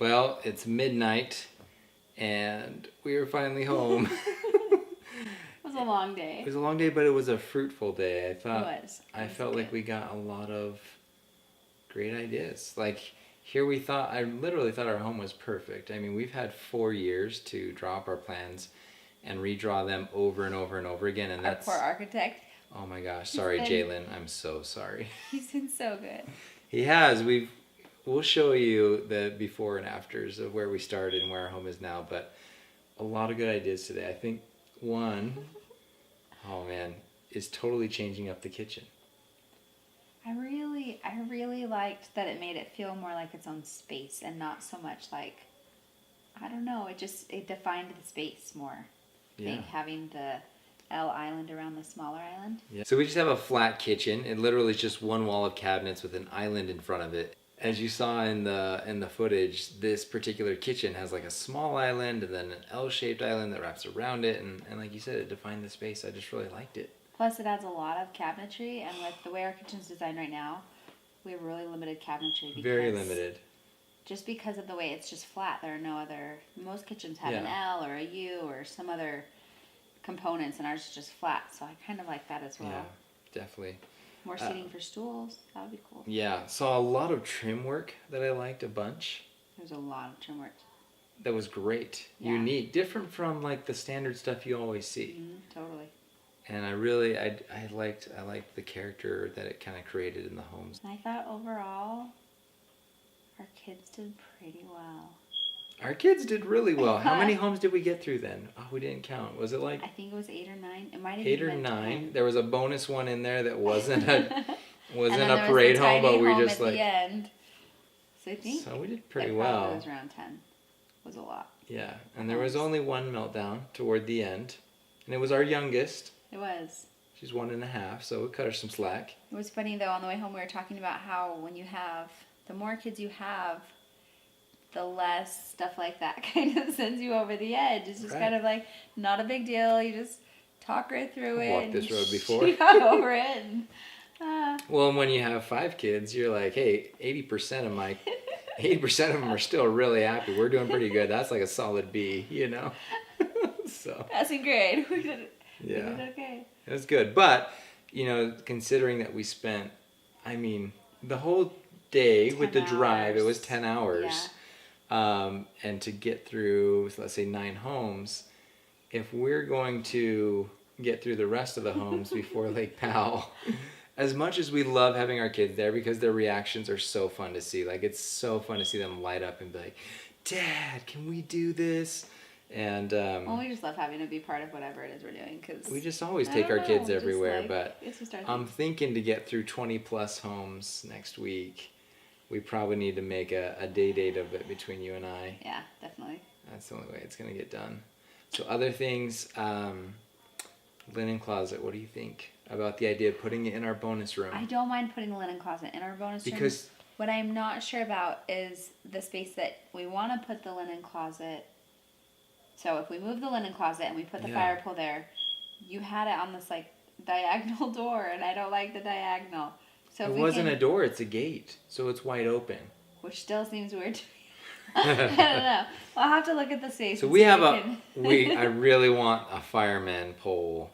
Well, it's midnight, and we are finally home. It was a long day. It was a long day, but it was a fruitful day. It was. I felt like we got a lot of great ideas. Like here I literally thought our home was perfect. I mean, we've had 4 years to draw up our plans and redraw them over and over and over again, and Our poor architect. Oh my gosh, sorry, Jalen. I'm so sorry. He's been so good. He has. We'll show you the before and afters of where we started and where our home is now, but a lot of good ideas today. I think one, oh man, is totally changing up the kitchen. I really liked that it made it feel more like its own space and not so much like, I don't know, it defined the space more. Yeah. I think having the L island around the smaller island. Yeah. So we just have a flat kitchen. It literally is just one wall of cabinets with an island in front of it. As you saw in the footage, this particular kitchen has like a small island and then an L-shaped island that wraps around it, and like you said, it defined the space. I just really liked it. Plus it adds a lot of cabinetry, and with the way our kitchen's designed right now, we have really limited cabinetry. Very limited. Just because of the way it's just flat. There are no other, most kitchens have an L or a U or some other components, and ours is just flat, so I kind of like that as well. Yeah, definitely. More seating for stools, that would be cool. Yeah, saw a lot of trim work that I liked a bunch. There's a lot of trim work. That was great. Yeah. Unique, different from like the standard stuff you always see. Totally. And I liked the character that it kind of created in the homes. And I thought overall, our kids did pretty well. Our kids did really well. How many homes did we get through then? Oh, we didn't count. Was it like? I think it was 8 or 9. It might have 8 been or 9. 10. There was a bonus one in there that wasn't a a parade home, but we home just at like. The end. So I think. So we did pretty that well. Probably was around 10. Was a lot. Yeah, and there was only one meltdown toward the end, and it was our youngest. It was. She's 1.5, so we cut her some slack. It was funny though. On the way home, we were talking about how the more kids you have, the less stuff like that kind of sends you over the edge. It's just kind of like not a big deal. You just talk right through it. Walked this road before. You got over it. Well, and when you have 5 kids, you're like, hey, 80% of them are still really happy. We're doing pretty good. That's like a solid B, you know. So. Passing grade. We did. Yeah. We did okay. It was good, but you know, considering that we spent, I mean, the whole day with the drive, it was 10 hours. Yeah. And to get through, let's say 9 homes, if we're going to get through the rest of the homes before Lake Powell, as much as we love having our kids there because their reactions are so fun to see, like it's so fun to see them light up and be like, Dad, can we do this? And well, we just love having to be part of whatever it is we're doing because we just always take our kids everywhere, but I'm thing. thinking to get through 20 plus homes next week. We probably need to make a day date of it between you and I. Yeah, definitely. That's the only way it's going to get done. So other things, linen closet, what do you think about the idea of putting it in our bonus room? I don't mind putting the linen closet in our bonus room. Because what I'm not sure about is the space that we want to put the linen closet. So if we move the linen closet and we put the fire pole there, you had it on this like diagonal door, and I don't like the diagonal. So it wasn't a door, it's a gate. So it's wide open. Which still seems weird to me. I don't know. I'll have to look at the space. So we have I really want a fireman pole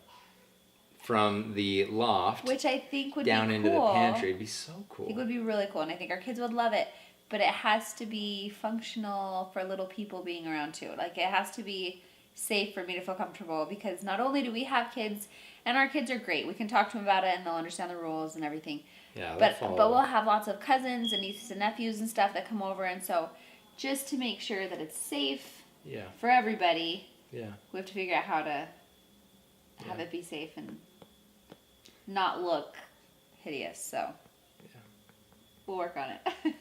from the loft. Which I think would down be into cool. the pantry. It'd be so cool. I think it would be really cool, and I think our kids would love it. But it has to be functional for little people being around too. Like it has to be safe for me to feel comfortable, because not only do we have kids, and our kids are great. We can talk to them about it and they'll understand the rules and everything. Yeah, but we'll have lots of cousins and nieces and nephews and stuff that come over, and so just to make sure that it's safe for everybody, we have to figure out how to have it be safe and not look hideous. So we'll work on it.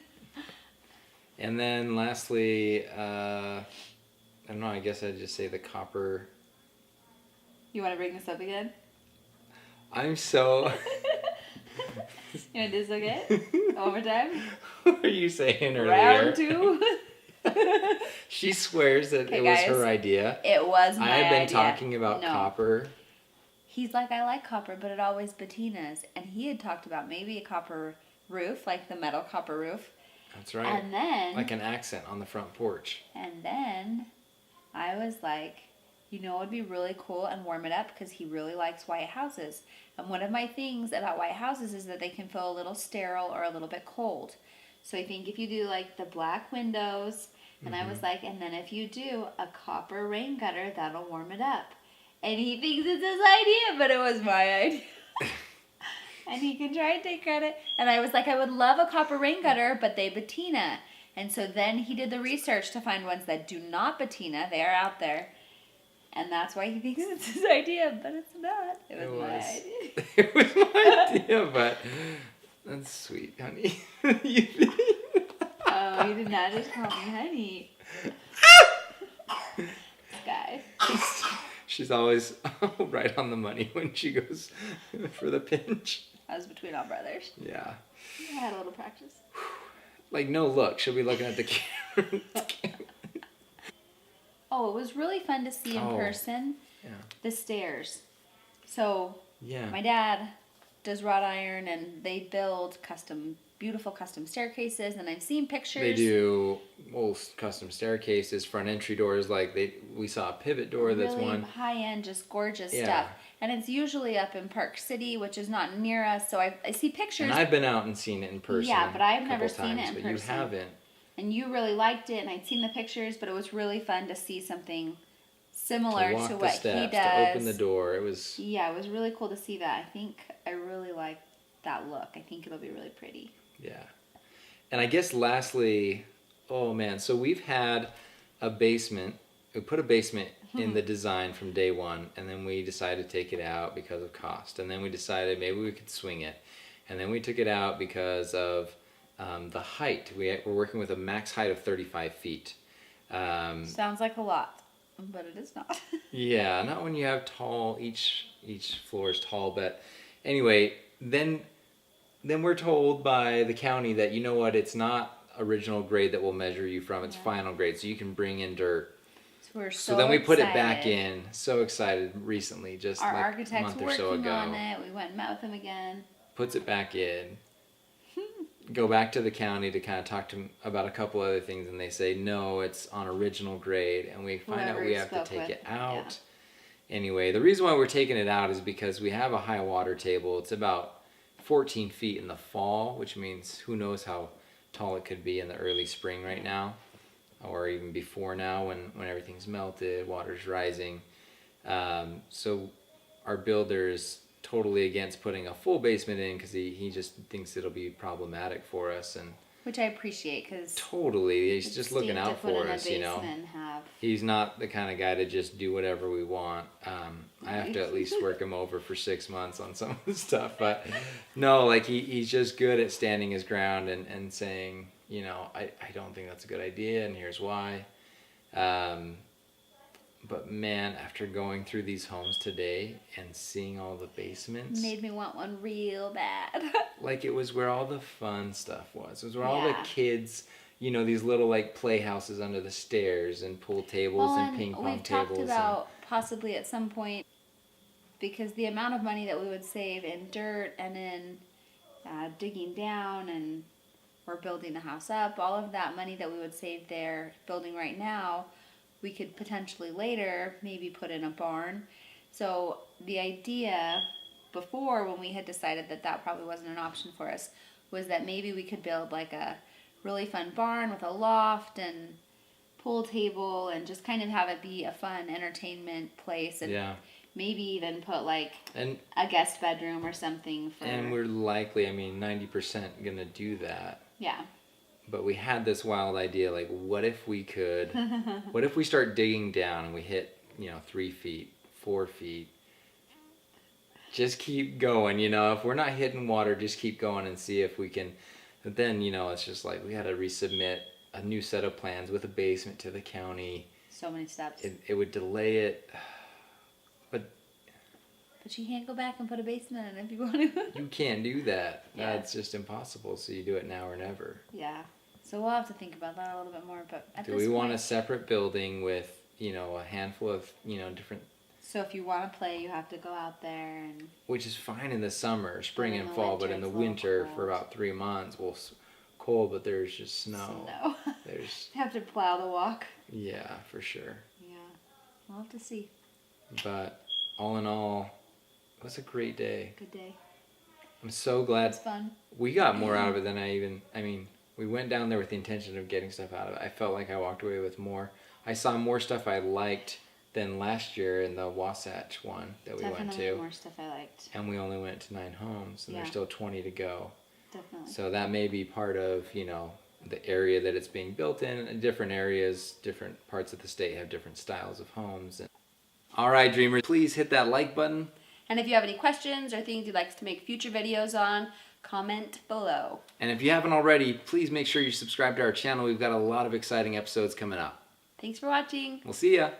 And then lastly, I don't know, I guess I'd just say the copper. You want to bring this up again? I'm so... You want to do this again? Overtime? What are you saying earlier? Round 2? She swears that it was her idea. It was my idea. I have been talking about copper. He's like, I like copper, but it always patina's. And he had talked about maybe a copper roof, like the metal copper roof. That's right. And then... like an accent on the front porch. And then I was like, you know what would be really cool and warm it up? Because he really likes white houses. And one of my things about white houses is that they can feel a little sterile or a little bit cold. So I think if you do like the black windows, and I was like, and then if you do a copper rain gutter, that'll warm it up. And he thinks it's his idea, but it was my idea. And he can try and take credit. And I was like, I would love a copper rain gutter, but they patina. And so then he did the research to find ones that do not patina. They are out there. And that's why he thinks it's his idea, but it's not. It was my idea. It was my idea, but that's sweet, honey. Oh, you did not just call me honey. This guy. She's always right on the money when she goes for the pinch. I was between all brothers. Yeah. I had a little practice. Like, no look. She'll be looking at the camera. Oh, it was really fun to see in person. Yeah. The stairs. So, yeah. My dad does wrought iron, and they build beautiful custom staircases, and I've seen pictures. They do custom staircases, front entry doors. Like we saw a pivot door. That's really one high-end, just gorgeous stuff. And it's usually up in Park City, which is not near us. So I see pictures. And I've been out and seen it in person. Yeah, but I've never seen it in person. But you haven't. And you really liked it, and I'd seen the pictures, but it was really fun to see something similar to what he does. To open the door. It was... Yeah, it was really cool to see that. I think I really like that look. I think it'll be really pretty. Yeah. And I guess lastly, oh man, so we've had a basement. We put a basement in the design from day one, and then we decided to take it out because of cost. And then we decided maybe we could swing it. And then we took it out because of the height. We're working with a max height of 35 feet. Sounds like a lot, but it is not. Yeah, not when you have tall, each floor is tall. But anyway, then we're told by the county that, you know what, it's not original grade that we'll measure you from, it's final grade, so you can bring in dirt. So then we put it back in. So excited recently, just our like architect's a month or so ago. working on it. We went and met with him again. Puts it back in. Go back to the county to kind of talk to him about a couple other things, and they say no, it's on original grade, and we find out we have to take it out. Yeah. Anyway, the reason why we're taking it out is because we have a high water table. It's about 14 feet in the fall, which means who knows how tall it could be in the early spring right now, or even before now when everything's melted, water's rising. So our builder's totally against putting a full basement in because he just thinks it'll be problematic for us, and which I appreciate because totally he's just looking out for us, you know. Have... He's not the kind of guy to just do whatever we want. I have to at least work him over for 6 months on some of the stuff, but no, like he's just good at standing his ground and saying, you know, I don't think that's a good idea, and here's why. But man, after going through these homes today and seeing all the basements... Made me want one real bad. Like it was where all the fun stuff was. It was where all the kids, you know, these little like playhouses under the stairs and pool tables and ping pong tables. We've talked about possibly at some point, because the amount of money that we would save in dirt and in digging down and or building the house up, all of that money that we would save there building right now, we could potentially later maybe put in a barn. So the idea before, when we had decided that probably wasn't an option for us, was that maybe we could build like a really fun barn with a loft and pool table and just kind of have it be a fun entertainment place, and maybe even put like a guest bedroom or something. And we're likely, 90% gonna do that. Yeah. But we had this wild idea, like, what if we start digging down and we hit, 3 feet, 4 feet, just keep going, if we're not hitting water, just keep going and see if we can. But then, it's just like, we had to resubmit a new set of plans with a basement to the county. So many steps. It would delay it, but you can't go back and put a basement in if you want to. You can't do that. Yeah. That's just impossible, so you do it now or never. Yeah. So we'll have to think about that a little bit more. But do we want a separate building with, a handful of, different... So if you want to play, you have to go out there and... Which is fine in the summer, spring and fall, but in the winter for about 3 months, cold, but there's just snow. There's have to plow the walk. Yeah, for sure. Yeah, we'll have to see. But all in all, it was a great day. Good day. I'm so glad. It's fun. We got more out of it than we went down there with the intention of getting stuff out of it. I felt like I walked away with more. I saw more stuff I liked than last year in the Wasatch one that we went to. More stuff I liked. And we only went to 9 homes, and there's still 20 to go. Definitely. So that may be part of, the area that it's being built in. Different areas, different parts of the state have different styles of homes. All right, dreamers, please hit that like button. And if you have any questions or things you'd like us to make future videos on, comment below. And if you haven't already, please make sure you subscribe to our channel. We've got a lot of exciting episodes coming up. Thanks for watching. We'll see ya.